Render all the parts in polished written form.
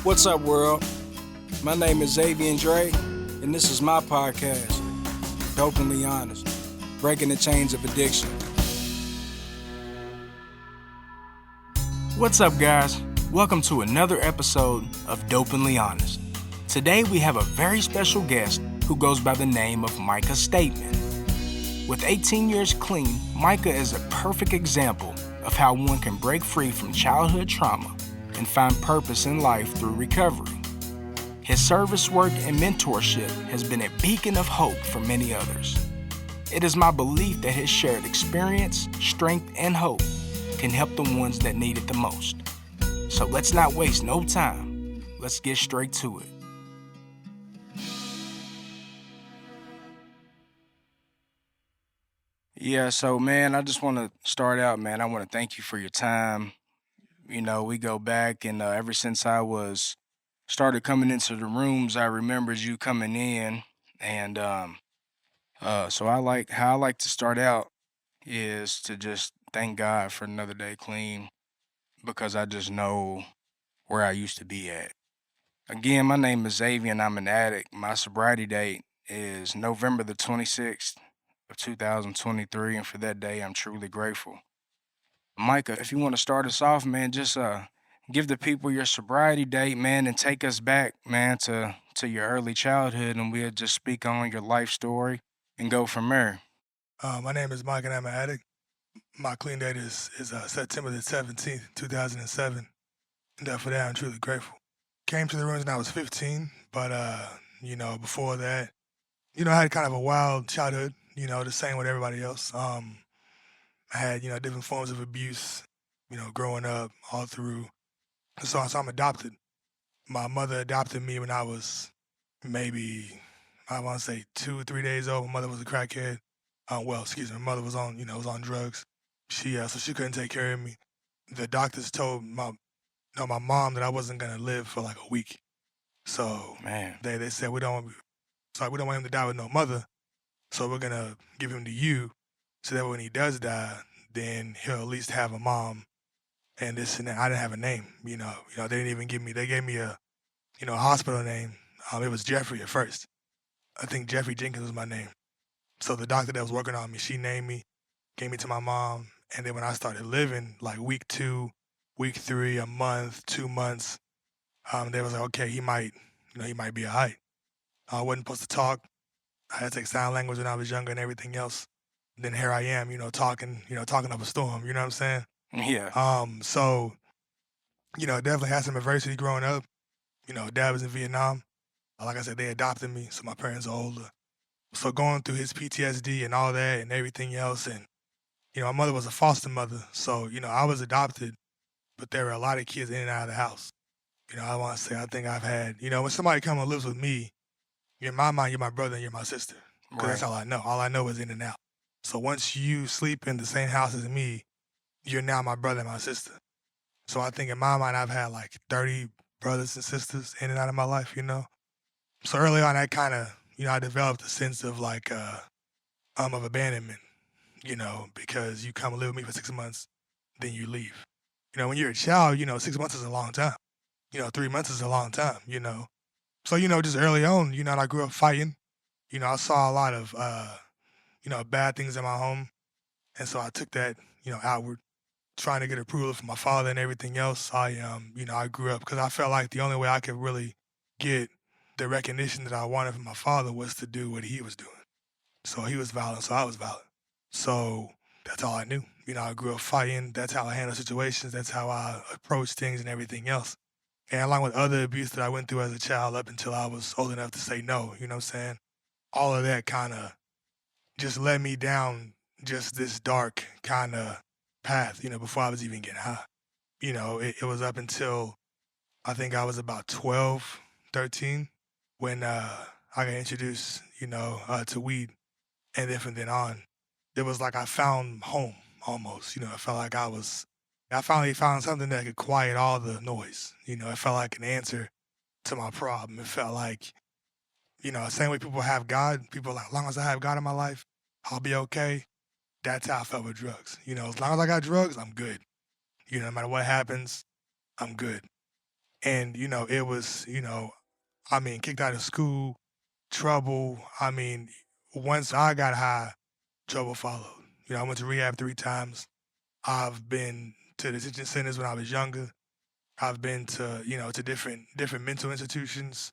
What's up, world? My name is Zavian, and this is my podcast, Dopenly Honest, breaking the chains of addiction. What's up, guys? Welcome to another episode of Dopenly Honest. Today we have a very special guest who goes by the name of Micah Statement. With 18 years clean, Micah is a perfect example of how one can break free from childhood trauma and find purpose in life through recovery. His service work and mentorship has been a beacon of hope for many others. It is my belief that his shared experience, strength, and hope can help the ones that need it the most. So let's not waste no time. Let's get straight to it. Yeah, so man, I just want to start out, man. I want to thank you for your time. We go back, and ever since I was started coming into the rooms, I remembered you coming in, and so I like to start out is to just thank God for another day clean because I just know where I used to be at. Again, my name is Zavian. I'm an addict. My sobriety date is November the 26th of 2023, and for that day, I'm truly grateful. Micah, if you want to start us off, man, just give the people your sobriety date, man, and take us back, man, to your early childhood, and we'll just speak on your life story and go from there. My name is Micah and I'm an addict. My clean date is September the 17th, 2007. And for that, I'm truly grateful. Came to the rooms when I was 15, but, before that, I had kind of a wild childhood, the same with everybody else. I had, different forms of abuse, growing up all through. So I'm adopted. My mother adopted me when I was maybe, I want to say 2 or 3 days old. My mother was a crackhead. My mother was on drugs. So she couldn't take care of me. The doctors told my mom that I wasn't gonna live for like a week. So Man, they said we don't want him to die with no mother. So we're gonna give him to you, so that when he does die, then he'll at least have a mom and this and that. I didn't have a name. They didn't even give me. They gave me a hospital name. It was Jeffrey at first. I think Jeffrey Jenkins was my name. So the doctor that was working on me, she named me, gave me to my mom, and then when I started living, like week 2, week 3, a month, 2 months, they was like, okay, he might be all right. I wasn't supposed to talk. I had to take sign language when I was younger and everything else. Then here I am, talking up a storm. You know what I'm saying? yeah, So definitely had some adversity growing up. Dad was in Vietnam. Like I said, they adopted me, so my parents are older. So going through his PTSD and all that and everything else, and my mother was a foster mother, so I was adopted, but there were a lot of kids in and out of the house. I want to say I think I've had when somebody come and lives with me, in my mind you're my brother and you're my sister, because that's right. all I know. All I know is in and out. So once you sleep in the same house as me, you're now my brother and my sister. So I think in my mind I've had like 30 brothers and sisters in and out of my life. So early on I kind of I developed a sense of like of abandonment. Because you come and live with me for 6 months, then you leave. When you're a child, 6 months is a long time. 3 months is a long time. So, just early on, I grew up fighting. I saw a lot of, bad things in my home. And so I took that, outward, trying to get approval from my father and everything else. I grew up because I felt like the only way I could really get the recognition that I wanted from my father was to do what he was doing. So he was violent, so I was violent. So that's all I knew. I grew up fighting. That's how I handle situations. That's how I approach things and everything else. And along with other abuse that I went through as a child up until I was old enough to say no, you know what I'm saying? All of that kind of just led me down just this dark kind of path, before I was even getting high. It was up until I think I was about 12, 13 when I got introduced, to weed. And then from then on, it was like I found home almost. I felt like I finally found something that could quiet all the noise. It felt like an answer to my problem. It felt like, same way people have God, people are like, as long as I have God in my life, I'll be okay. That's how I felt with drugs. As long as I got drugs, I'm good. No matter what happens, I'm good. And, it was, kicked out of school, trouble. Once I got high, trouble followed. I went to rehab 3 times. I've been to detention centers when I was younger. I've been to, to different mental institutions.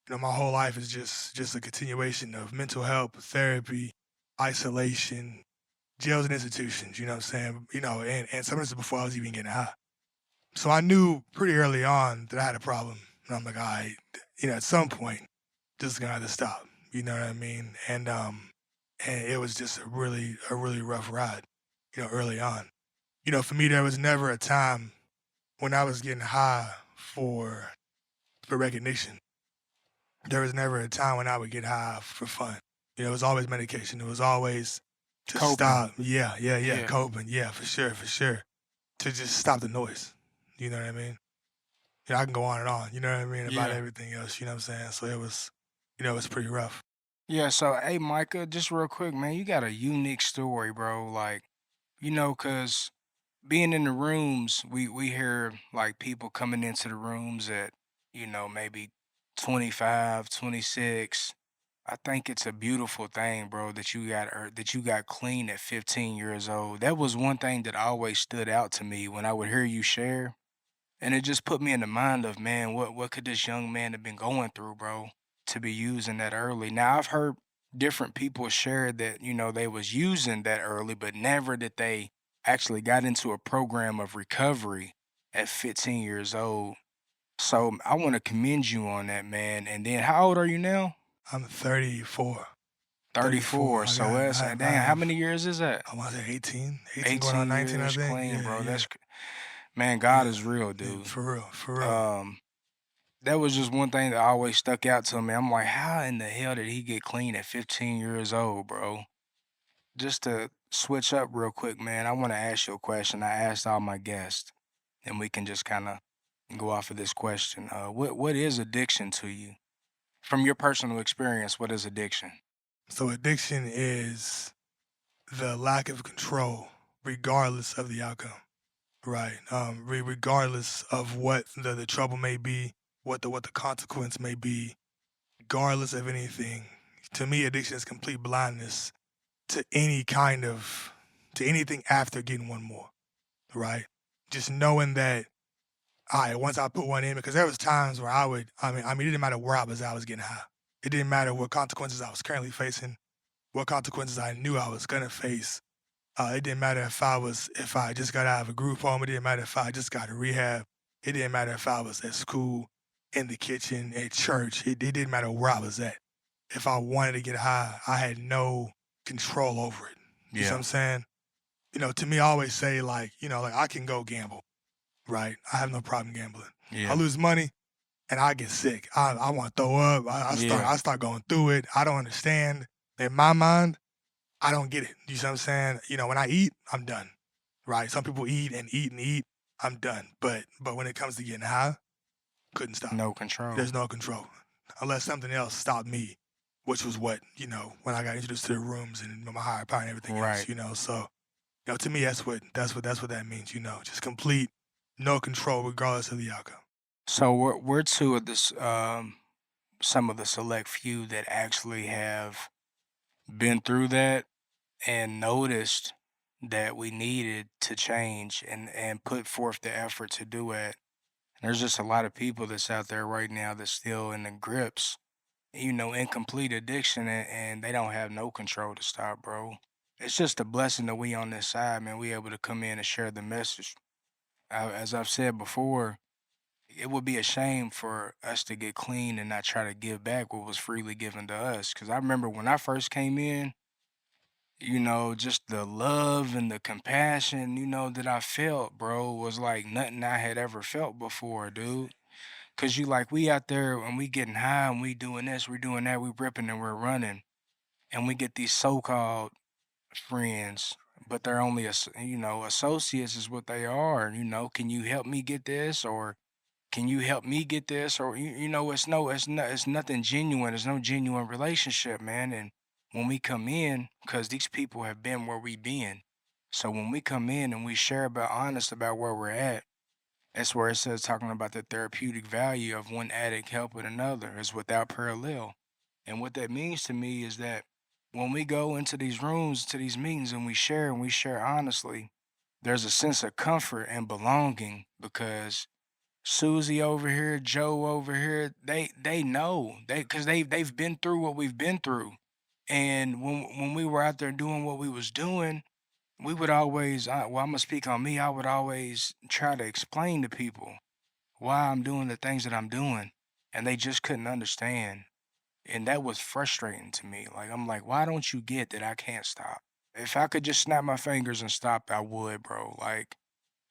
My whole life is just a continuation of mental health, therapy, isolation, jails and institutions, you know what I'm saying? And some of this is before I was even getting high. So I knew pretty early on that I had a problem. And I'm like, all right, at some point, this is gonna have to stop. You know what I mean? And it was just a really rough ride, early on. For me there was never a time when I was getting high for recognition. There was never a time when I would get high for fun. It was always medication. It was always to Coping. stop. Yeah, yeah, yeah, Yeah. coping. Yeah, for sure, for sure. To just stop the noise. You know what I mean? I can go on and on, you know what I mean, about Yeah. everything else, you know what I'm saying? So it was pretty rough. Yeah. So, hey, Micah, just real quick, man, you got a unique story, bro. Like, cause being in the rooms, we hear like people coming into the rooms at, maybe 25, 26. I think it's a beautiful thing, bro, that you got clean at 15 years old. That was one thing that always stood out to me when I would hear you share. And it just put me in the mind of, man, what could this young man have been going through, bro, to be using that early? Now I've heard different people share that, they was using that early, but never that they actually got into a program of recovery at 15 years old. So I want to commend you on that, man. And then how old are you now? I'm 34. 34. 34. So that's I damn, how have many years is that? I wanna say 18 going on 18 19, I years think. clean, Yeah, bro. yeah, Man, God yeah, is real, yeah, dude. for real, for real. Um, that was just one thing that always stuck out to me. I'm like, how in the hell did he get clean at 15 years old, bro? Just to switch up real quick, man, I want to ask you a question. I asked all my guests, and we can just kind of go off of this question. What is addiction to you? From your personal experience, what is addiction? So addiction is the lack of control regardless of the outcome, right? Regardless of what the trouble may be, what the consequence may be, regardless of anything. To me, addiction is complete blindness to any kind of to anything after getting one more, right? Just knowing that, all right, once I put one in, because there was times where it didn't matter where I was getting high. It didn't matter what consequences I was currently facing, what consequences I knew I was gonna face. It didn't matter if I just got out of a group home. It didn't matter if I just got to rehab. It didn't matter if I was at school, in the kitchen, at church. It didn't matter where I was at. If I wanted to get high, I had no control over it. You see what Yeah, I'm saying? To me, I always say like I can go gamble, right? I have no problem gambling. I yeah, lose money and I get sick. I want to throw up. yeah. I start going through it. I don't understand. In my mind, I don't get it. You see what I'm saying? When I eat, I'm done. Right? Some people eat and eat and eat. I'm done. But when it comes to getting high, couldn't stop. No control. There's no control. Unless something else stopped me, which was what, when I got introduced to the rooms and my higher power and everything else, Right. So, to me that's what that means, just complete no control regardless of the outcome. So we're two of this some of the select few that actually have been through that and noticed that we needed to change and put forth the effort to do it. There's just a lot of people that's out there right now that's still in the grips, incomplete addiction, and they don't have no control to stop, bro. It's just a blessing that we on this side, man. We able to come in and share the message. As I've said before, it would be a shame for us to get clean and not try to give back what was freely given to us. Cause I remember when I first came in, just the love and the compassion, that I felt, bro, was like nothing I had ever felt before, dude. Cause we out there and we getting high and we doing this, we doing that, we ripping and we're running. And we get these so-called friends, but they're only, associates is what they are. Can you help me get this? Or can you help me get this? Or it's nothing genuine. There's no genuine relationship, man. And when we come in, because these people have been where we been. So when we come in and we share about honest about where we're at, That's where it says talking about the therapeutic value of one addict helping another is without parallel. And what that means to me is that when we go into these rooms, to these meetings, and we share honestly, there's a sense of comfort and belonging because Susie over here, Joe over here, they know because they've been through what we've been through. And when we were out there doing what we was doing, we would always, well, I'm gonna speak on me. I would always try to explain to people why I'm doing the things that I'm doing, and they just couldn't understand. And that was frustrating to me. Like, I'm like, why don't you get that I can't stop? If I could just snap my fingers and stop, I would, bro. Like,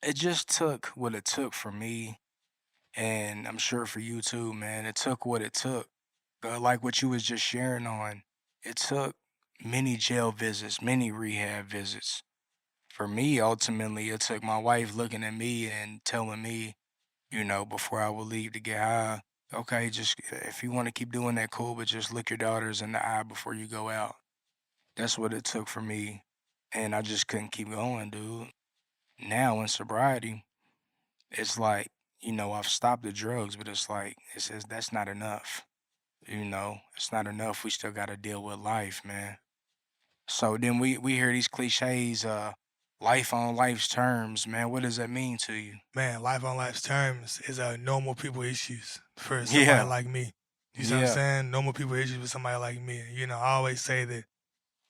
it just took what it took for me, and I'm sure for you too, man. It took what it took. Like what you was just sharing on. It took many jail visits, many rehab visits. For me, ultimately, it took my wife looking at me and telling me, before I would leave to get high, okay, just if you want to keep doing that, cool, but just look your daughters in the eye before you go out. That's what it took for me. And I just couldn't keep going, dude. Now in sobriety, it's like, I've stopped the drugs, but it's like, it says that's not enough. It's not enough. We still got to deal with life, man. So then we hear these cliches, life on life's terms, man. What does that mean to you? Man, life on life's terms is normal people issues for somebody Yeah, like me. You see what I'm yeah, saying? Normal people issues with somebody like me. I always say that,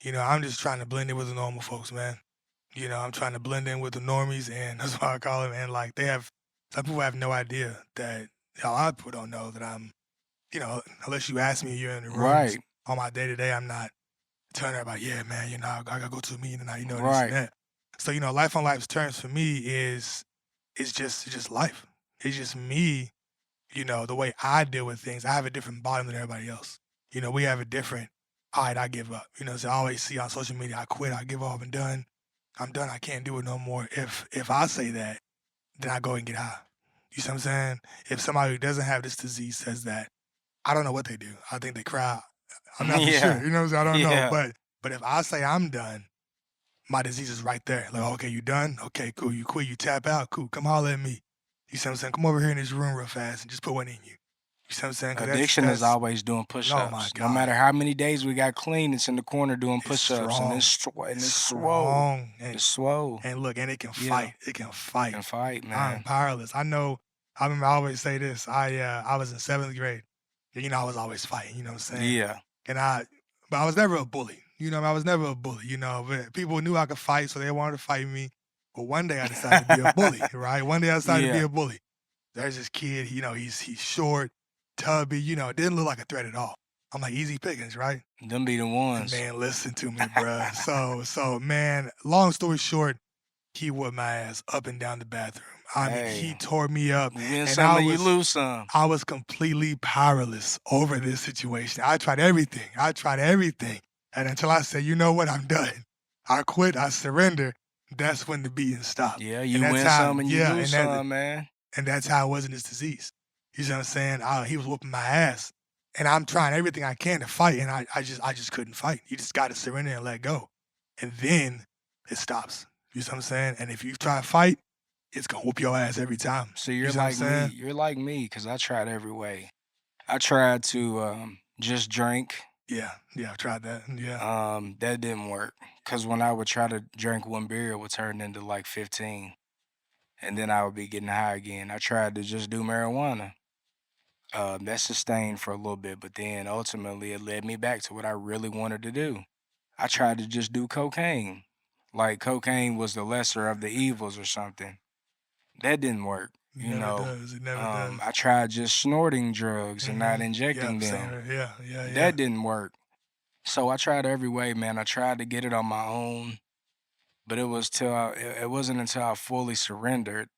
I'm just trying to blend in with the normal folks, man. I'm trying to blend in with the normies, and that's what I call them. And like some people have no idea that a lot of people don't know that I'm, unless you ask me, you're in the rooms right, on my day to day. I'm not telling everybody, yeah, man, I gotta go to a meeting tonight, this and right, that. So life on life's terms for me is it's just life. It's just me. The way I deal with things. I have a different bottom than everybody else. We have a different. All right, I give up. So I always see on social media, I quit, I give up, I'm done. I'm done. I can't do it no more. If I say that, then I go and get high. You see what I'm saying? If somebody who doesn't have this disease says that, I don't know what they do. I think they cry. I'm not for sure. yeah, You know what I'm saying? I don't know. yeah. But if I say I'm done, my disease is right there. Like, okay, you done? Okay, cool. You quit, you tap out, cool. Come holler at me. You see what I'm saying? Come over here in this room real fast and just put one in you. You see what I'm saying? Because Addiction is that's always doing oh my push-ups. No God. matter how many days we got clean, it's in the corner doing It's push-ups, and strong. and It's it's swole. strong. It's swole. And look, and it can Yeah, fight. It can fight. can fight, I'm man. powerless. I remember I always say this. I was in 7th grade. And, I was always fighting, you know what I'm saying? Yeah, And but I was never a bully. I was never a bully, but people knew I could fight, so they wanted to fight me. But one day I decided to be a bully, right? One day I decided to be yeah. a bully. There's this kid, he's short, tubby, didn't look like a threat at all. I'm like, easy pickings, right? Them be the And ones. man, listen to me, bruh. So man, long story short, he whooped my ass up and down the bathroom. I mean, he Hey, tore me up, you win and some and you lose some. I was completely powerless over this situation. I tried everything. And until I said, you know what, I'm done. I quit. I surrender. That's when the beating stopped. Yeah, And you that's win how, some and you yeah, lose some, man. and that's how it was in this disease. You see what I'm saying? He was whooping my ass, and I'm trying everything I can to fight, and I just couldn't fight. You just got to surrender and let go, and then it stops. You see what I'm saying? And if you try to fight, it's gonna whoop your ass every time. So You you're see what I'm like me. saying? You're like me because I tried every way. I tried to just drink. Yeah, I've tried that. Yeah. That didn't work because when I would try to drink one beer, it would turn into like 15, and then I would be getting high again. I tried to just do marijuana. That sustained for a little bit, but then ultimately it led me back to what I really wanted to do. I tried to just do cocaine. Like cocaine was the lesser of the evils or something. That didn't work, It never does. It never does. I tried just snorting drugs and not Yeah, injecting same them. here. Yeah, yeah, yeah. That didn't work. So I tried every way, man. I tried to get it on my own, but it wasn't until I fully surrendered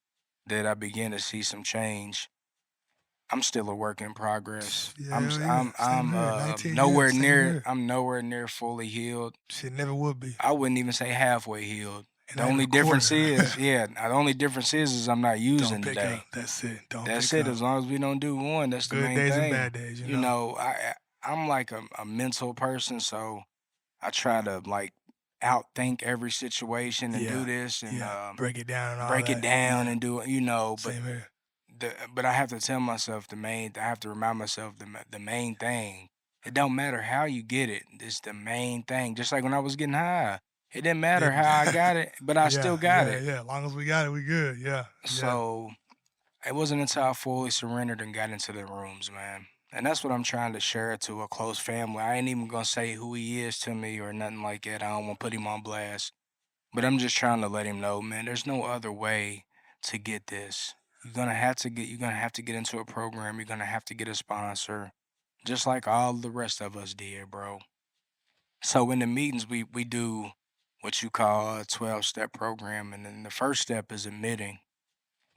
that I began to see some change. I'm still a work in progress. Yeah, hell yeah. Same here. 19 Nowhere years. Same near here. I'm nowhere near fully healed. Shit never would be. I wouldn't even say halfway healed. And The not even only a difference quarter. is, yeah, the only difference is I'm not Don't using pick today. up. That's it. Don't That's pick it. up. As long as we don't do one, that's the Good main days and thing. bad days, I'm like a mental person, so I try to like outthink every situation and do Yeah, this and yeah. Break it down and all break it that. down Yeah, and do it, you know. But same here. but I have to tell myself I have to remind myself the main thing. It don't matter how you get it. It's the main thing. Just like when I was getting high, it didn't matter Did how I got it, but I still yeah, got yeah, it. yeah. As long as we got it, we good. Yeah, yeah. So it wasn't until I fully surrendered and got into the rooms, man. And that's what I'm trying to share to a close family. I ain't even gonna say who he is to me or nothing like that. I don't want to put him on blast. But I'm just trying to let him know, man, there's no other way to get this. You're gonna have to get into a program. You're gonna have to get a sponsor, just like all the rest of us did, bro. So in the meetings, we do what you call a 12-step program, and then the first step is admitting.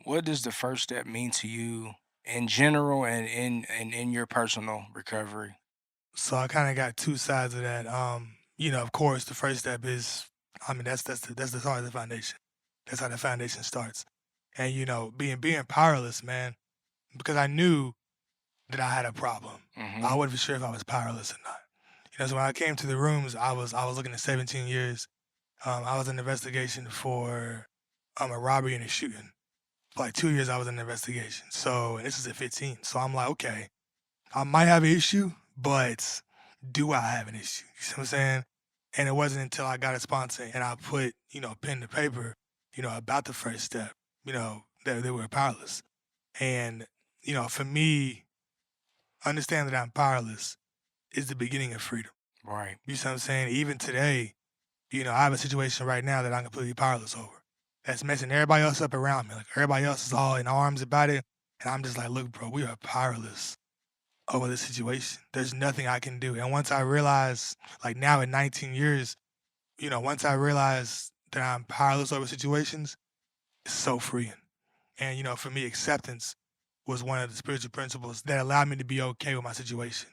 What does the first step mean to you in general and in your personal recovery? So I kind of got two sides of that. Of course, the first step is, I mean, that's the start of the foundation. That's how the foundation starts. And being powerless, man, because I knew that I had a problem. Mm-hmm. I wasn't sure if I was powerless or not. So when I came to the rooms, I was looking at 17 years. I was in investigation for a robbery and a shooting. For like 2 years, I was in investigation. So and this is at 15. So I'm like, okay, I might have an issue, but do I have an issue? You see what I'm saying? And it wasn't until I got a sponsor and I put, pen to paper, about the first step, that they were powerless. And, for me, understanding that I'm powerless is the beginning of freedom. Right. You see what I'm saying? Even today, I have a situation right now that I'm completely powerless over. That's messing everybody else up around me. Like everybody else is all in arms about it. And I'm just like, look, bro, we are powerless over this situation. There's nothing I can do. And once I realized, like now at 19 years, once I realized that I'm powerless over situations, it's so freeing. And, for me, acceptance was one of the spiritual principles that allowed me to be okay with my situation.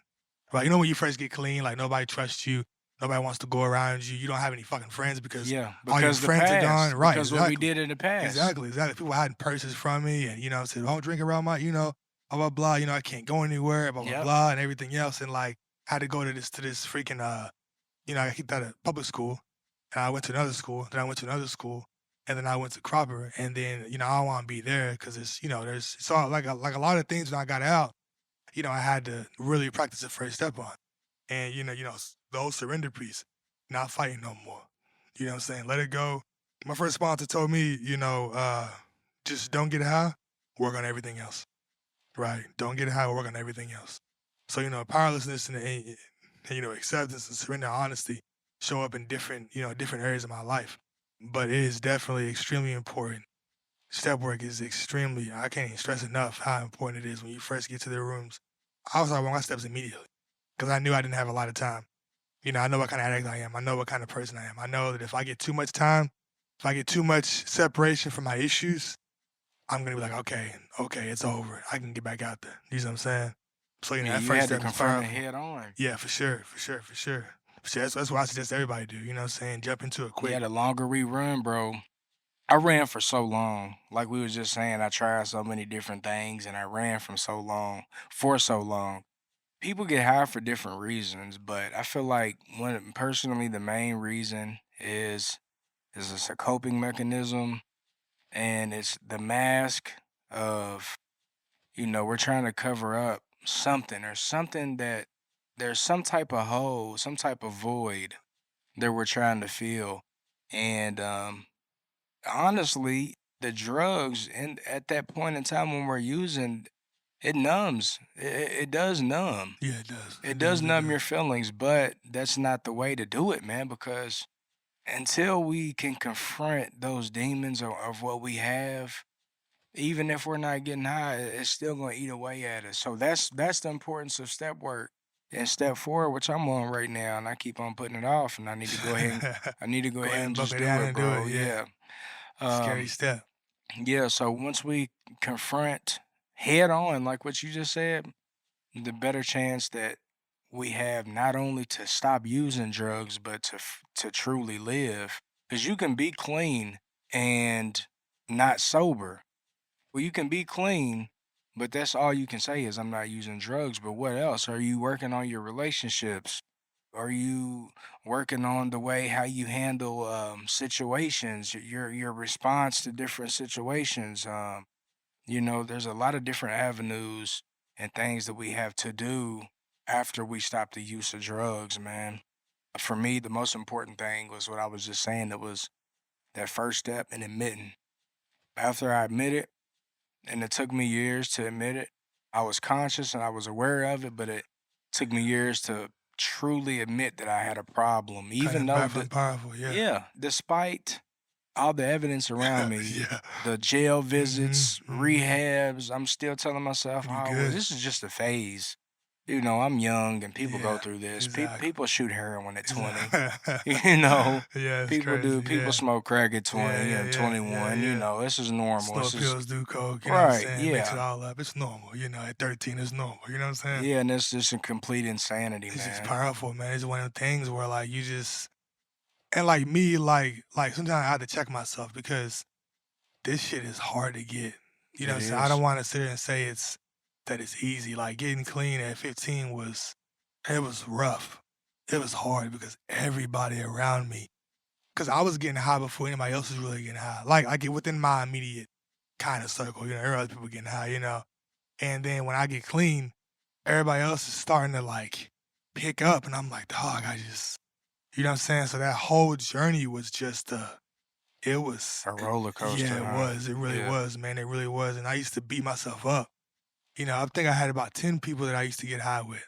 Right? When you first get clean, like nobody trusts you, nobody wants to go around you, you don't have any fucking friends because Yeah, all your because the friends are gone. past, Right, because what we exactly. did in the past. Exactly. People hiding purses from me and, said, don't drink around my, blah, blah, blah. I can't go anywhere, blah, blah, Yep. blah, and everything else. And like, I had to go to this freaking, I kicked out of public school and I went to another school, then I went to another school, and then I went to Cropper. And then, I don't want to be there because it's all like a lot of things when I got out, I had to really practice the first step on. And, the whole surrender piece, not fighting no more. You know what I'm saying? Let it go. My first sponsor told me, just don't get high, work on everything else. Right? Don't get high, work on everything else. So, powerlessness and acceptance and surrender, honesty show up in different areas of my life. But it is definitely extremely important. Step work is extremely, I can't even stress enough how important it is when you first get to the rooms. I was like, well, my steps immediately because I knew I didn't have a lot of time. I know what kind of addict I am. I know what kind of person I am. I know that if I get too much time, if I get too much separation from my issues, I'm gonna be like, okay, it's over. I can get back out there. You know what I'm saying? So Yeah, that you first had to step is confront it powerful. head on. Yeah, for sure, for sure, for sure. For sure. That's what I suggest everybody do. You know what I'm saying? Jump into it Yeah, quick. the longer we run, bro. I ran for so long. Like we was just saying, I tried so many different things and I ran from so long for so long. People get high for different reasons, but I feel like personally the main reason is it's a coping mechanism and it's the mask of, we're trying to cover up something or something that there's some type of hole, some type of void that we're trying to fill. And honestly, the drugs and at that point in time when we're using it numbs. It does numb. Yeah, it does. It It does does. It numb your does. feelings, but that's not the way to do it, man, because until we can confront those demons of what we have, even if we're not getting high, it's still gonna eat away at us. So that's the importance of step work. And step four, which I'm on right now, and I keep on putting it off, and I need to go Go ahead ahead and and just buckle do down it, and do bro. it. Yeah. Yeah. Scary Um, step. yeah, so once we confront head on, like what you just said, the better chance that we have not only to stop using drugs, but to truly live. Because you can be clean and not sober. Well, you can be clean, but that's all you can say is I'm not using drugs. But what else? Are you working on your relationships? Are you working on the way how you handle situations, your response to different situations? There's a lot of different avenues and things that we have to do after we stop the use of drugs, man. For me, the most important thing was what I was just saying. It was that first step in admitting. After I admitted, and it took me years to admit it, I was conscious and I was aware of it, but it took me years to truly admit that I had a problem, even Cutting though back from powerful, yeah. yeah, despite all the evidence around me, Yeah. the jail Mhm, visits, mhm. rehabs, I'm still telling myself, You "Oh, well, good. this is just a phase." I'm young and people go Yeah, through this. exactly. People shoot heroin at 20. Exactly. You know, Yeah, it's people crazy, do. People yeah. smoke crack at Yeah, 20 yeah, and yeah, yeah, 21. yeah. This is normal. This Snort is pills, do coke, you know what I'm right. saying? Mix it Yeah. all up. It's normal, at 13 it's normal, you know what I'm saying? Yeah. And it's just a complete insanity, It's just man. powerful, man. It's one of the things where like you just and like me, like sometimes I have to check myself because this shit is hard to get. You know what It I'm saying? I don't is. want to sit here and say it's easy. Like getting clean at 15 was rough. It was hard because everybody around me, because I was getting high before anybody else was really getting high. Like I get within my immediate kind of circle, there are other people getting high. And then when I get clean, everybody else is starting to like pick up, and I'm like, dog, you know what I'm saying? So that whole journey was just it was, A roller yeah, coaster, it huh? was. It really Yeah. was, man. It really was. And I used to beat myself up. I think I had about 10 people that I used to get high with.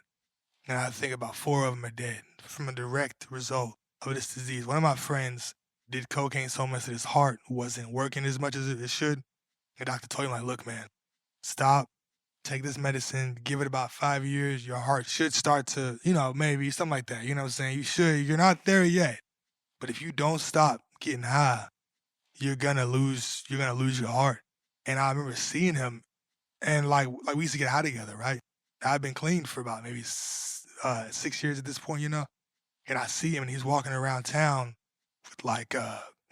And I think about 4 of them are dead from a direct result of this disease. One of my friends did cocaine so much that his heart wasn't working as much as it should. The doctor told him, like, look, man, stop, take this medicine, give it about 5 years. Your heart should start to, maybe something like that. You know what I'm saying? You should. You're not there yet. But if you don't stop getting high, you're gonna lose your heart. And I remember seeing him, and like we used to get high together, right? I've been clean for about maybe 6 years at this point. And I see him, and he's walking around town with like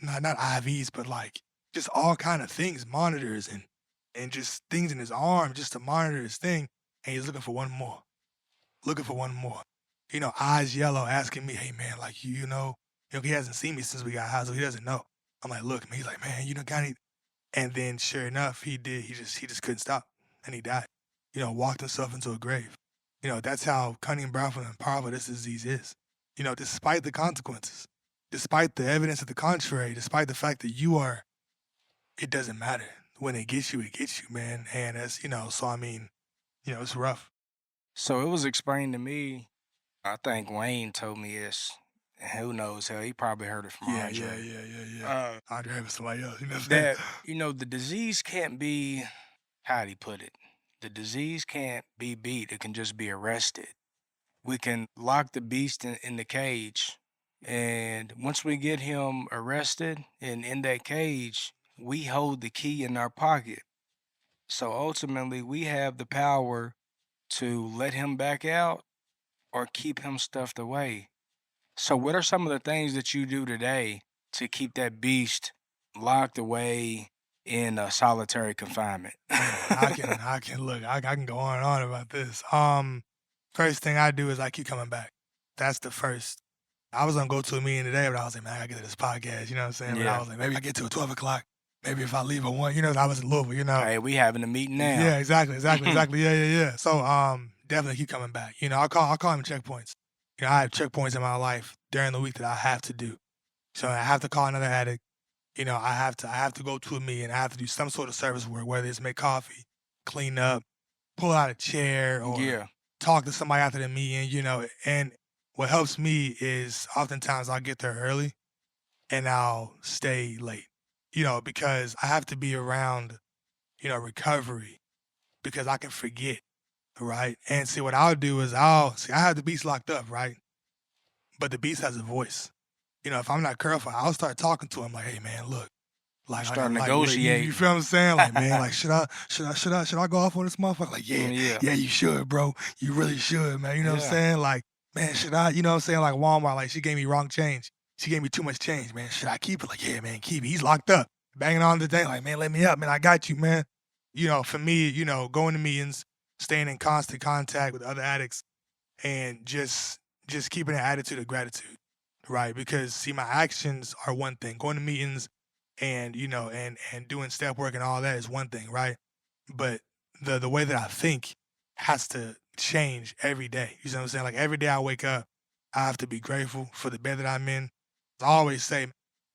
not IVs, but like just all kind of things, monitors and just things in his arm just to monitor his thing. And he's looking for one more, looking for one more. Eyes yellow, asking me, hey man, like he hasn't seen me since we got high, so he doesn't know. I'm like, look, man. He's like, man, got any? And then sure enough, he did. He just couldn't stop, and he died. Walked himself into a grave. That's how cunning, powerful, and powerful this disease is. Despite the consequences, despite the evidence to the contrary, despite the fact that it doesn't matter. When it gets you, man. And so I mean, it's rough. So it was explained to me. I think Wayne told me this. And who knows? Hell, he probably heard it from Yeah, yeah, Andre. yeah, yeah, yeah. Uh, Andre having somebody else, you know what I'm saying? that the disease can't be. How'd he put it? The disease can't be beat. It can just be arrested. We can lock the beast in the cage. And once we get him arrested and in that cage, we hold the key in our pocket. So ultimately, we have the power to let him back out or keep him stuffed away. So, what are some of the things that you do today to keep that beast locked away in solitary confinement? Man, I can look. I can go on and on about this. First thing I do is I keep coming back. That's the first. I was gonna go to a meeting today, but I was like, man, I gotta get to this podcast. You know what I'm saying? But I Yeah. was like, maybe I get to at 12 o'clock. Maybe if I leave at 1. I was in Louisville. Hey, we having a meeting now. Yeah, exactly, exactly, exactly. Yeah, yeah, yeah. So definitely keep coming back. I call them checkpoints. I have checkpoints in my life during the week that I have to do. So I have to call another addict. I have to go to a meeting. I have to do some sort of service work, whether it's make coffee, clean up, pull out a chair, or Yeah. talk to somebody after the meeting. And what helps me is oftentimes I'll get there early and I'll stay late. Because I have to be around, recovery because I can forget, right? And see what I'll do is I have the beast locked up, right? But the beast has a voice. If I'm not careful, I'll start talking to him like, hey man, look. Like, Start look, you negotiating. feel what I'm saying? Like, man, like, should I go off on this motherfucker? Like, yeah, Yeah. yeah, you should, bro. You really should, man. You know what I'm Yeah. saying? Like, man, should I? You know what I'm saying? Like Walmart, like she gave me wrong change. She gave me too much change, man. Should I keep it? Like, yeah, man, keep it. He's locked up, banging on the thing. Like, man, let me up, man. I got you, man. For me, going to meetings, staying in constant contact with other addicts, and just just keeping an attitude of gratitude, right? Because see, my actions are one thing. Going to meetings and and doing step work and all that is one thing, right? But the way that I think has to change every day. You know what I'm saying? Like every day I wake up, I have to be grateful for the bed that I'm in. I always say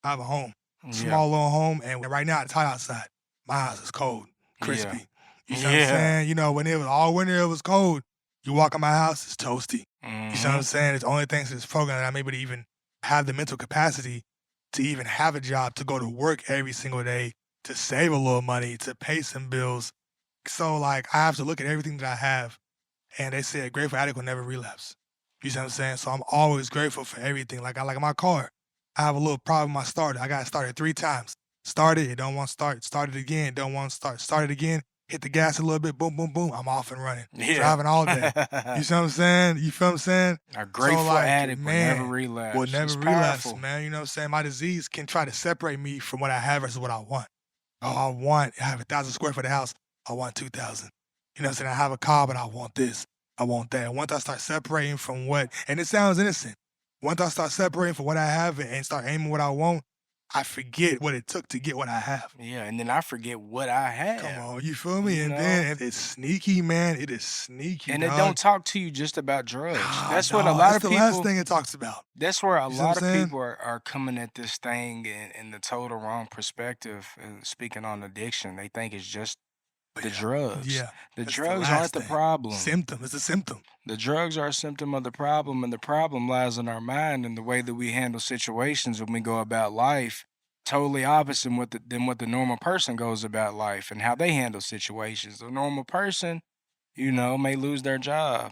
I have a home, Yeah. small little home, and right now it's hot outside. My house is cold, Yeah. crispy. You see what I'm Yeah. saying? When it was all winter, it was cold. You walk in my house, it's toasty. You see what I'm Mhm. saying? It's only thanks to this program that I'm able to even have the mental capacity to even have a job, to go to work every single day, to save a little money, to pay some bills. So like I have to look at everything that I have, and they say a grateful addict will never relapse. You see what I'm saying? So I'm always grateful for everything. Like I like my car. I have a little problem with my starter. I got to start it 3 times. Started, it don't want to start. Started again, don't want to start. Started again, hit the gas a little bit, boom, boom, boom. I'm off and running. Yeah. Driving all day. You see what I'm saying? You feel what I'm saying? A So grateful like, addict will never man, will relapse. never It's relapse, powerful. man. You know what I'm saying? My disease can try to separate me from what I have versus what I want. Oh, I have 1,000 square foot house. I want 2,000. You know what I'm saying? I have a car, but I want this. I want that. Once I start separating from and it sounds innocent. Once I start separating from what I have and start aiming what I want, I forget what it took to get what I have. Yeah, and then I forget what I Come have. on, you feel me? You And know? then it's sneaky, man. It is sneaky, And it dog. don't talk to you just about drugs. Nah, That's what a dog. lot That's of the last people thing it talks about. that's where a You see what I'm lot of saying? people are coming at this thing in the total wrong perspective. And speaking on addiction, they think it's just But the drugs. yeah, The that's the drugs aren't last the thing. problem. Symptom. It's a symptom. The drugs are a symptom of the problem, and the problem lies in our mind and the way that we handle situations when we go about life. Totally opposite than what the normal person goes about life and how they handle situations. The normal person, may lose their job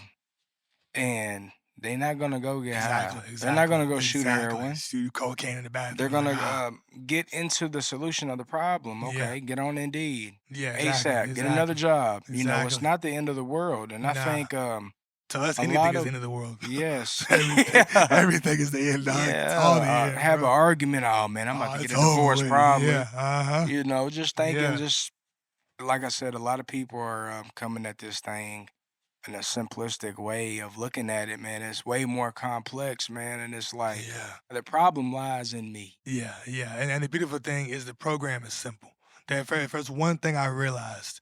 and they're not gonna go get Exactly, high. They're not exactly, gonna go shoot exactly. heroin. Shoot cocaine in the They're bathroom, like, gonna get into the solution of the problem. yeah, Okay, get on Indeed, yeah, exactly, ASAP, get another exactly, job. It's exactly. not the end of the world, and I Nah, think to us, a anything lot is the of end of the world. yes, everything, yeah, everything is the end, dog. It's all the yeah. end, Have an bro. argument. Oh man, I'm about Oh, to get it's a over divorce with. Yeah, probably. uh-huh. Just thinking, Yeah, just like I said, a lot of people are coming at this thing in a simplistic way of looking at it, man. It's way more complex, man. And it's like yeah, the problem lies in me. yeah, yeah. And the beautiful thing is the program is simple. If there's one thing I realized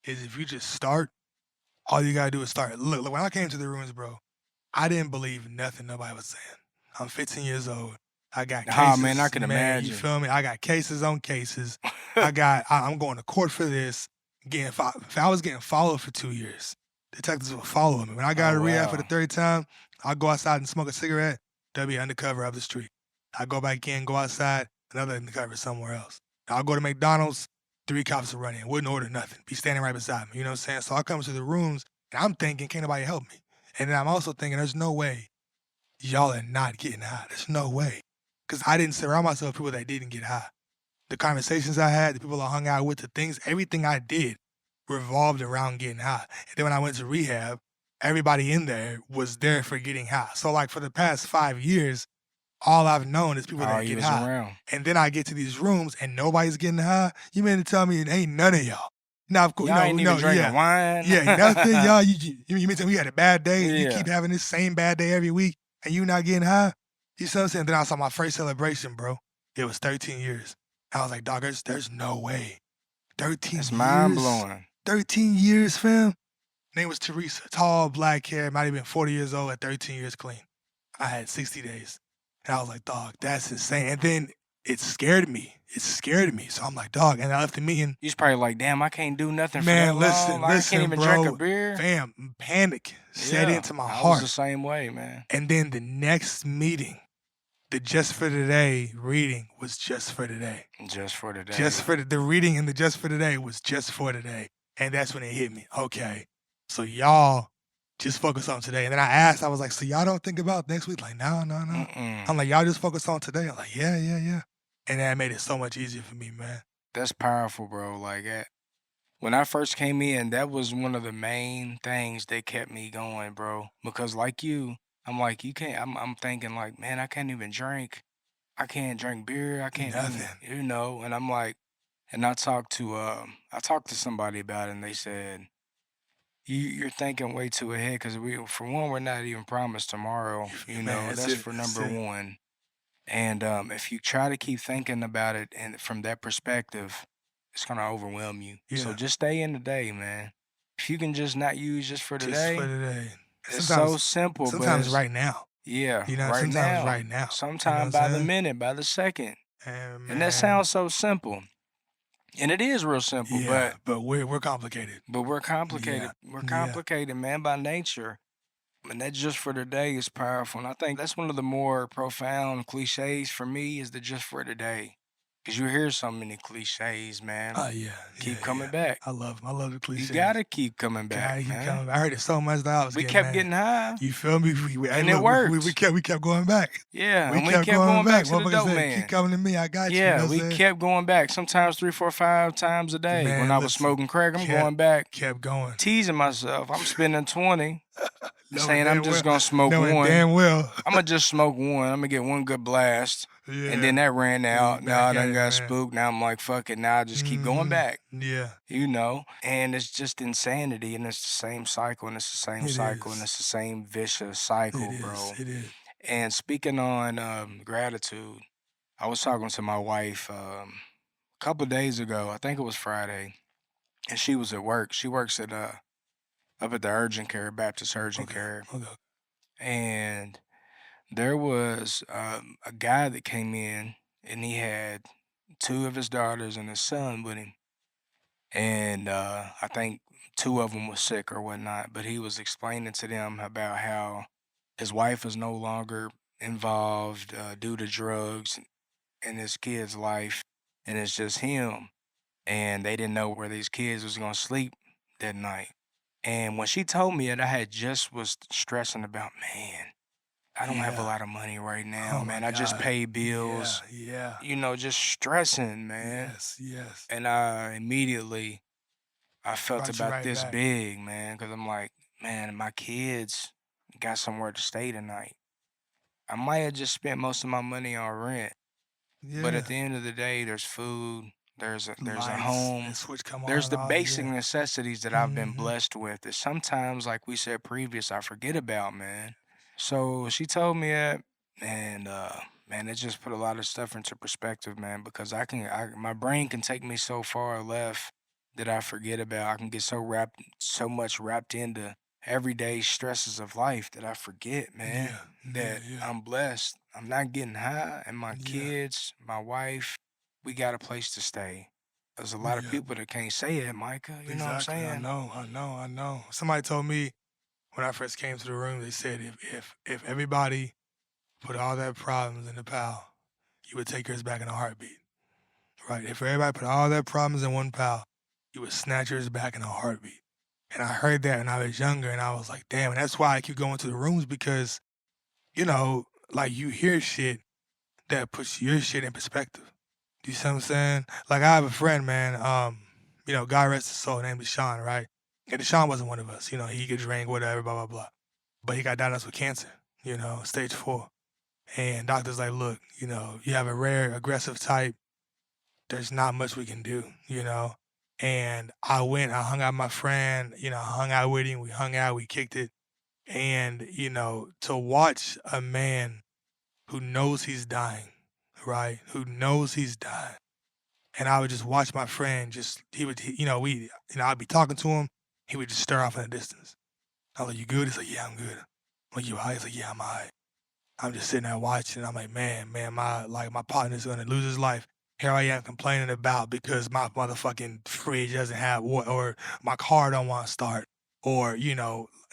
is if you just start, all you gotta do is start. Look, when I came to the rooms, bro, I didn't believe nothing nobody was saying. I'm 15 years old. I got Ah, man, I cases, can man. You imagine. feel me? I got cases on cases. I'm going to court for this. If I was getting followed for 2 years, detectives were following me. When I got Oh, to rehab for the wow. third time, I'll go outside and smoke a cigarette. They'll be undercover up the street. I go back in, go outside, another undercover somewhere else. I'll go to McDonald's, 3 cops will run in, wouldn't order nothing, be standing right beside me. You know what I'm saying? So I come to the rooms and I'm thinking, can't nobody help me? And then I'm also thinking, there's no way y'all are not getting high. There's no way. Because I didn't surround myself with people that didn't get high. The conversations I had, the people I hung out with, the things, everything I did revolved around getting high. And then when I went to rehab, everybody in there was there for getting high. So like for the past 5 years, all I've known is people Oh, that you get was high. around. And then I get to these rooms and nobody's getting high. You mean to tell me it ain't none of y'all? Now, of course, Y'all ain't even no, drinking yeah. wine. Yeah, nothing, y'all. You mean to tell me you had a bad day and you Yeah. keep having this same bad day every week and you not getting high? You see what I'm saying? Then I saw my first celebration, bro. It was 13 years. I was like, dog, there's no way. 13 It's mind years? blowing. 13 years, fam? Name was Teresa. Tall, black hair, might have been 40 years old at 13 years clean. I had 60 days. And I was like, dog, that's insane. And then it scared me. It scared me. So I'm like, dog. And I left the meeting. You was probably like, damn, I can't do nothing for that Man, long. Like, I can't even drink a bro. beer. Fam, panic set Yeah, into my I was the heart. same way, man. And then the next meeting, the Just for Today reading was just for today. Just for today. Just for the reading and the Just for Today was just for today. And that's when it hit me. Okay. So y'all just focus on today. And then I was like, so y'all don't think about next week? Like, no. Mm-mm. I'm like, y'all just focus on today. I'm like, yeah. And that made it so much easier for me, man. That's powerful, bro. Like, when I first came in, that was one of the main things that kept me going, bro. Because like you, I'm like, you can't. I'm thinking like, man, I can't even drink. I can't drink beer. I can't, Nothing. And I'm like, and I talked to somebody about it, and they said, you're thinking way too ahead because for one, we're not even promised tomorrow. You Man, know, that's that's it. for That's number it. one. And if you try to keep thinking about it and from that perspective, it's gonna overwhelm you. So Yeah. just stay in the day, man. If you can just not use just for Just for today, today. it's so Sometimes, simple, but sometimes it's right now. yeah, You know, right sometimes now. right now. You know what Sometime I'm by the saying? minute, by the second. And And that man, sounds so simple. And it is real simple, yeah, but we're complicated. but we're Yeah. complicated. We're Yeah. complicated, man, by nature. And that just for today is powerful. And I think that's one of the more profound cliches for me is the just for today. Because you hear so many cliches, man. Oh yeah, Keep yeah, coming yeah. back. I love 'em. I love the You cliches. gotta keep coming back, Gotta keep man. coming. I heard it so much that I was We getting kept mad. getting high You feel me? Hey, and it look, worked. we kept going back. Yeah, We and we kept kept going going back back. to the Motherfucker dope said, keep man. coming to me. I got you. You Yeah, know what I'm we saying? kept going back. Sometimes 3, 4, 5 times a day. When Man, I was listen, smoking crack, I'm kept going back, kept going. teasing myself. I'm spending 20, Knowing saying I'm damn just well, gonna smoke knowing one. damn well. I'ma just smoke one. Imma get one good blast. And Yeah. then that ran Then you out. Now back I at done it, got man. spooked. Now I'm like, fuck it. Now I just keep going Mhm. back. Yeah. You know? And it's just insanity and it's the same cycle and it's the same It cycle and is. it's the same vicious It cycle, is. bro. It is. And speaking on gratitude, I was talking to my wife a couple days ago. I think it was Friday, and she was at work. She works at up at the urgent care, Baptist urgent Okay. care, Okay. and there was a guy that came in, and he had two of his daughters and his son with him, and I think two of them was sick or whatnot. But he was explaining to them about how his wife is no longer involved due to drugs in his kid's life, and it's just him. And they didn't know where these kids was gonna sleep that night. And when she told me that, I had just was stressing about, man, I don't have a Yeah. lot of money right now, Oh my man. I just God. pay Yeah. bills, Yeah. you know, just stressing, man. Yes. Yes. And I immediately I felt Brought you about right this back. big, man, because I'm like, man, my kids got somewhere to stay tonight. I might have just spent most of my money on rent, but Yeah. at the end of the day, there's food, there's a Lights and home, switch come on there's and the off. basic Yeah. necessities that I've been Mm-hmm. blessed with that sometimes, like we said previous, I forget about, man. So she told me that, and man, it just put a lot of stuff into perspective, man, because my brain can take me so far left that I forget about. I can get so much wrapped into everyday stresses of life that I forget, man, Yeah. Yeah. that Yeah. I'm blessed. I'm not getting high, and my Yeah. kids, my wife, we got a place to stay. There's a lot of Yeah. people that can't say it, Micah. You know what I'm Exactly. I saying? know. I know. I know. Somebody told me when I first came to the room, they said if everybody put all their problems in the pile, you would take yours back in a heartbeat. Right? If everybody put all their problems in one pile, you would snatch yours back in a heartbeat. And I heard that when I was younger, and I was like, damn. And that's why I keep going to the rooms because, you know, like you hear shit that puts your shit in perspective. Do you see what I'm saying? Like I have a friend, man. God rest his soul, named Deshaun, right? And Deshaun wasn't one of us. He could drink, whatever, blah, blah, blah. But he got diagnosed with cancer, stage 4. And doctors like, look, you have a rare aggressive type. There's not much we can do, And I went, I hung out with my friend, I hung out with him, we hung out, we kicked it. And, to watch a man who knows he's dying, right? Who knows he's dying. And I would just watch my friend I'd be talking to him, he would just stare off in the distance. I was like, you good? He's like, yeah, I'm good. I'm like, you all right? He's like, yeah, I'm all right. I'm just sitting there watching. I'm like, man, my partner's gonna lose his life. Here I am complaining about because my motherfucking fridge doesn't have water, or my car don't want to start, or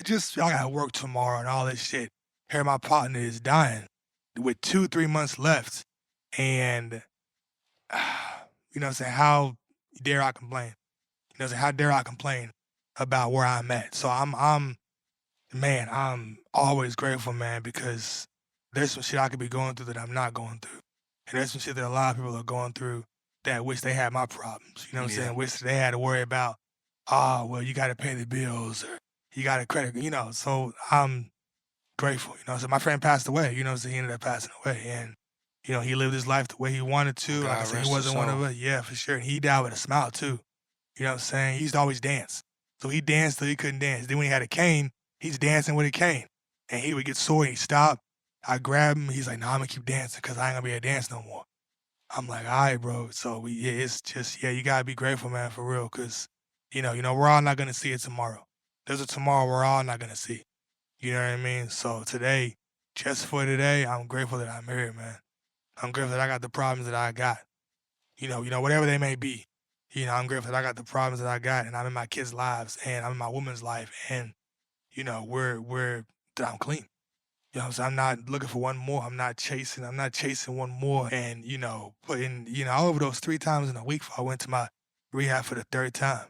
just I gotta work tomorrow and all this shit. Here my partner is dying with 2-3 months left, and what I'm saying? How dare I complain? You know what I'm saying? How dare I complain about where I'm at? So I'm always grateful, man, because there's some shit I could be going through that I'm not going through. And there's some shit that a lot of people are going through that wish they had my problems. You know what I'm Yeah. saying? Wish they had to worry about, well, you got to pay the bills or you got a credit, So I'm grateful, So my friend passed away, So he ended up passing away. And, he lived his life the way he wanted to. Like I God said, he rest his wasn't one of soul. us. Yeah, for sure. And he died with a smile, too. You know what I'm saying? He used to always dance. So he danced till he couldn't dance. Then when he had a cane, he's dancing with a cane. And he would get sore and he'd stop. I grab him. He's like, "No, I'm gonna keep dancing because I ain't gonna be able to dance no more." I'm like, "All right, bro." So it's just, you gotta be grateful, man, for real, because we're all not gonna see it tomorrow. There's a tomorrow we're all not gonna see. You know what I mean? So today, just for today, I'm grateful that I'm here, man. I'm grateful that I got the problems that I got. Whatever they may be. I'm grateful that I got the problems that I got, and I'm in my kids' lives, and I'm in my woman's life, and that I'm clean. You know what I'm saying? I'm not looking for one more. I'm not chasing one more. And, I overdosed 3 times in a week before I went to my rehab for the 3rd time.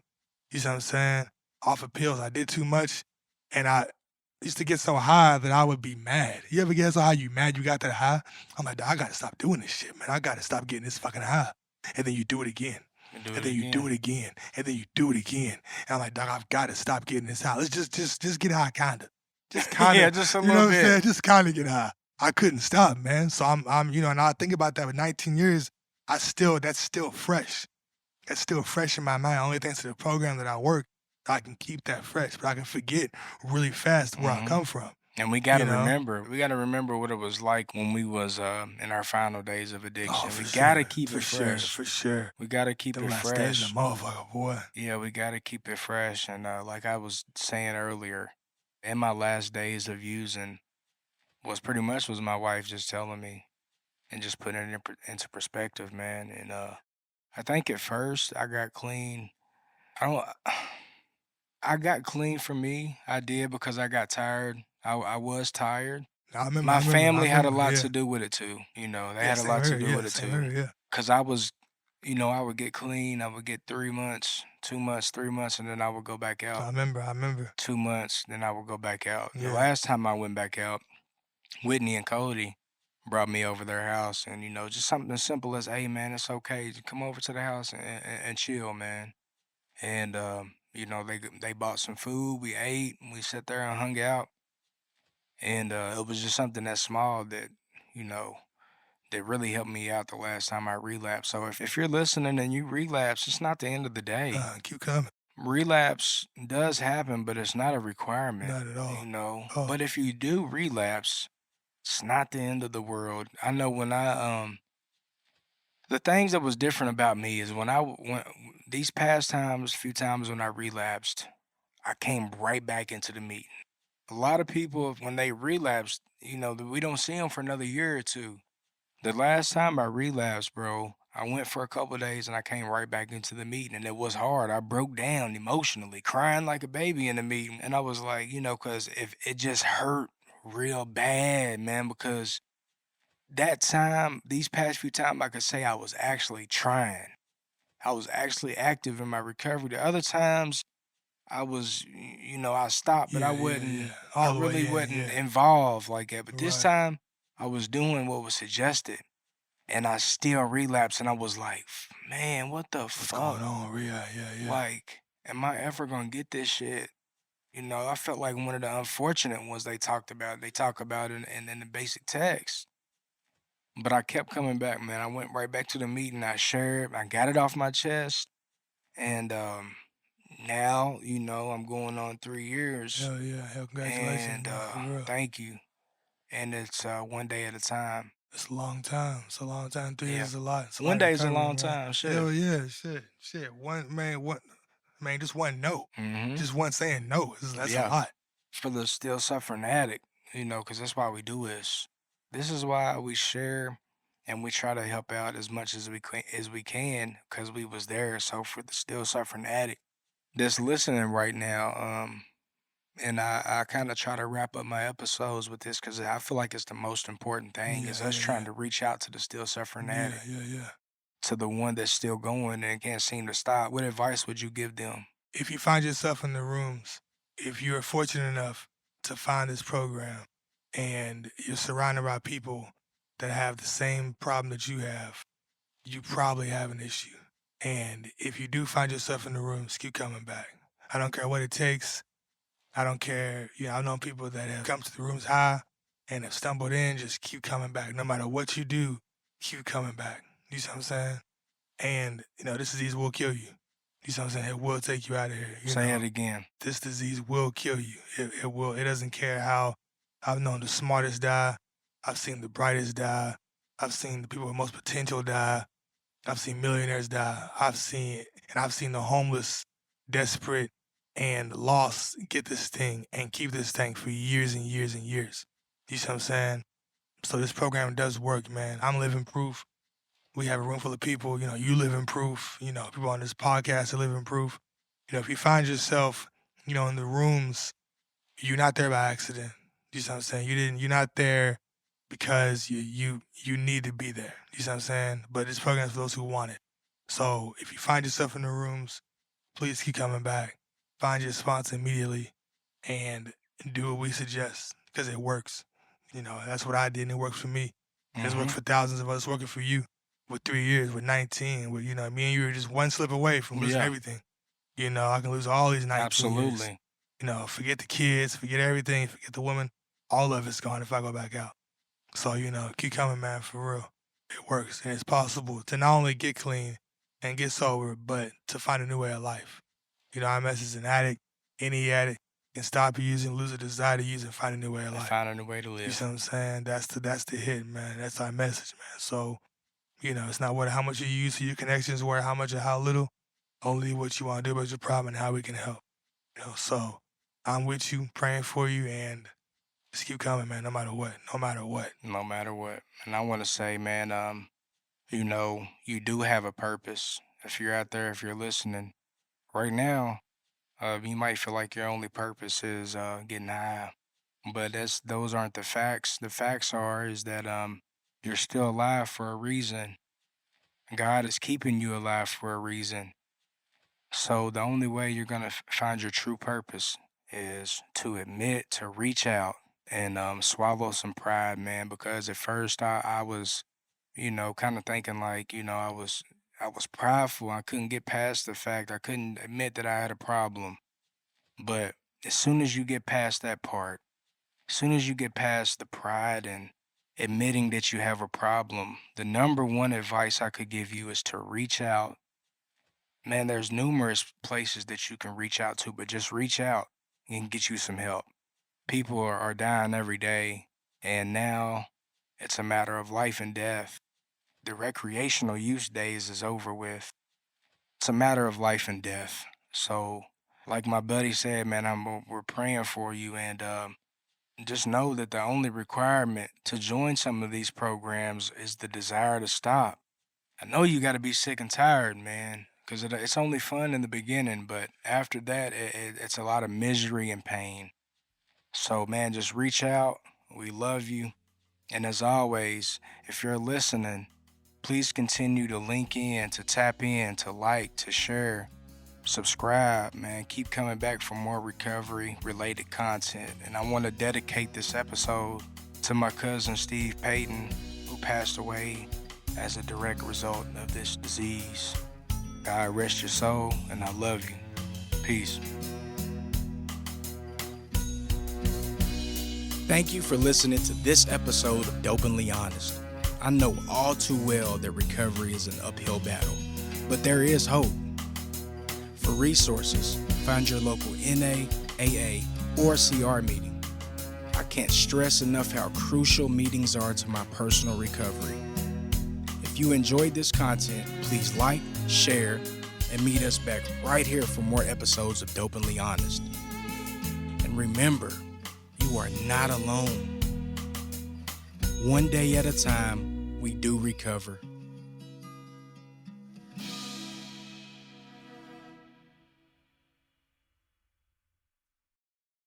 You see what I'm saying? Off of pills. I did too much, and I used to get so high that I would be mad. You ever get so high you mad you got that high? I'm like, "Dawg, I gotta stop doing this shit, man. I gotta stop getting this fucking high." And then you do it again. And do And it then you do again. it again. And then you do it again. And I'm like, "Dawg, I've got to stop getting this high. Let's just get high, kinda. Just kind Yeah, of, just a you know little what I'm saying? bit. Just kind of get high." I couldn't stop, man. So and I think about that with 19 years, that's still fresh. That's still fresh in my mind. Only thanks to the program that I work, I can keep that fresh, but I can forget really fast where I Hmm. come from, And we you gotta know? remember, what it was like when we was in our final days of Oh, addiction. for We gotta sure, keep for it sure, fresh. for sure. We gotta keep Them it last days, a fresh. motherfucker, boy. Yeah, we gotta keep it fresh. And like I was saying earlier, in my last days of using was pretty much was my wife just telling me and just putting it into perspective, man. And I think at first I got clean. I don't. I got clean for me. I did because I got tired. I was tired. I remember, I My remember, I family had a remember, lot yeah. to do with it too. They Yeah, had a same lot to here, do yeah, with it same too. here, yeah. Cause I was, I would get clean. I would get 3 months, 2 months, 3 months, and then I would go back I out. remember, I remember. 2 months, then I would go back out. The Yeah. last time I went back out, Whitney and Cody brought me over their house, and just something as simple as, "Hey, man, it's okay. Just come over to the house and chill, man." And they bought some food. We ate. And we sat there and hung out, and it was just something that small that you know that really helped me out the last time I relapsed. So if you're listening and you relapse, it's not the end of the day. Keep coming. Relapse does happen, but it's not a requirement, Not at all. Oh, But if you do relapse, it's not the end of the world. I know when I the things that was different about me is when these past times, few times when I relapsed, I came right back into the meeting. A lot of people, when they relapse, we don't see them for another year or two. The last time I relapsed, bro, I went for a couple of days and I came right back into the meeting, and it was hard. I broke down emotionally, crying like a baby in the meeting. And I was like, because if it just hurt real bad, man, because that time, these past few times, I could say I was actually trying. I was actually active in my recovery. The other times, I stopped, but yeah, yeah, yeah. I All the way, really yeah, wasn't yeah. involved like that. But this Right. time, I was doing what was suggested, and I still relapsed, and I was like, man, what the What's fuck? going on? Yeah, yeah, yeah. Like, am I ever gonna get this shit? I felt like one of the unfortunate ones they talked about. They talk about it in the basic text. But I kept coming back, man. I went right back to the meeting. I shared, I got it off my chest. And now, I'm going on 3 years. Hell yeah. Hell, congratulations, And man, for real. thank you. And it's one day at a time. It's a long time. It's a long time. 3 years Yeah. is a lot. It's a lot One of day is a recovery, long man. time. Shit. Hell yeah. Shit. Just one no. Hmm. Just one saying no. That's a Yeah. lot. For the still suffering addict, because that's why we do this. This is why we share and we try to help out as much as we can, because we was there. So for the still suffering addict that's listening right now, and I kind of try to wrap up my episodes with this because I feel like it's the most important thing Yeah, is us yeah, trying yeah. to reach out to the still suffering Yeah, addict, yeah, yeah. to the one that's still going and can't seem to stop. What advice would you give them? If you find yourself in the rooms, if you're fortunate enough to find this program and you're surrounded by people that have the same problem that you have, you probably have an issue. And if you do find yourself in the rooms, keep coming back. I don't care what it takes. I don't care. I've known people that have come to the rooms high and have stumbled in, just keep coming back. No matter what you do, keep coming back. You see what I'm saying? And, this disease will kill you. You see what I'm saying? It will take you out of here. Say it again. This disease will kill you. It will. It doesn't care how. I've known the smartest die. I've seen the brightest die. I've seen the people with most potential die. I've seen millionaires die. I've seen the homeless, desperate, and lost get this thing and keep this thing for years and years and years. You see what I'm saying? So this program does work, man. I'm living proof. We have a room full of people. You live in proof. People on this podcast are living proof. If you find yourself, in the rooms, you're not there by accident. You see what I'm saying? You're not there because you need to be there. You see what I'm saying? But this program is for those who want it. So if you find yourself in the rooms, please keep coming back. Find your sponsor immediately and do what we suggest because it works. That's what I did and it worked for me. It's worked for thousands of us, working for you with 3 years, with 19, with, me and you were just one slip away from losing everything. I can lose all these 19 Absolutely. years. Forget the kids, forget everything, forget the woman. All of it's gone if I go back out. So, keep coming, man, for real. It works, and it's possible to not only get clean and get sober, but to find a new way of life. Our message is an addict, any addict, can stop using, lose a desire to use, and find a new way of life. Find a new way to live. You see what I'm saying? That's the hit, man. That's our message, man. So, it's not how much you use for your connections, or how much or how little, only what you want to do about your problem and how we can help. So I'm with you, praying for you, and just keep coming, man, no matter what. No matter what. No matter what. And I want to say, man, you do have a purpose. If you're out there, if you're listening, right now, you might feel like your only purpose is getting high. But those aren't the facts. The facts is that you're still alive for a reason. God is keeping you alive for a reason. So the only way you're going to find your true purpose is to admit, to reach out and swallow some pride, man, because at first I was, kind of thinking like, I was prideful. I couldn't get past the fact. I couldn't admit that I had a problem. But as soon as you get past that part, as soon as you get past the pride and admitting that you have a problem, the number one advice I could give you is to reach out. Man, there's numerous places that you can reach out to, but just reach out and get you some help. People are dying every day, and now it's a matter of life and death. The recreational use days is over with. It's a matter of life and death. So, like my buddy said, man, we're praying for you, and just know that the only requirement to join some of these programs is the desire to stop. I know you got to be sick and tired, man, because it's only fun in the beginning, but after that, it's a lot of misery and pain. So, man, just reach out. We love you. And as always, if you're listening, please continue to link in, to tap in, to like, to share, subscribe, man. Keep coming back for more recovery-related content. And I want to dedicate this episode to my cousin, Steve Payton, who passed away as a direct result of this disease. God rest your soul, and I love you. Peace. Thank you for listening to this episode of Dopenly Honest. I know all too well that recovery is an uphill battle, but there is hope. For resources, find your local NA, AA, or CR meeting. I can't stress enough how crucial meetings are to my personal recovery. If you enjoyed this content, please like, share, and meet us back right here for more episodes of Dopenly Honest. And remember, you are not alone. One day at a time, we do recover.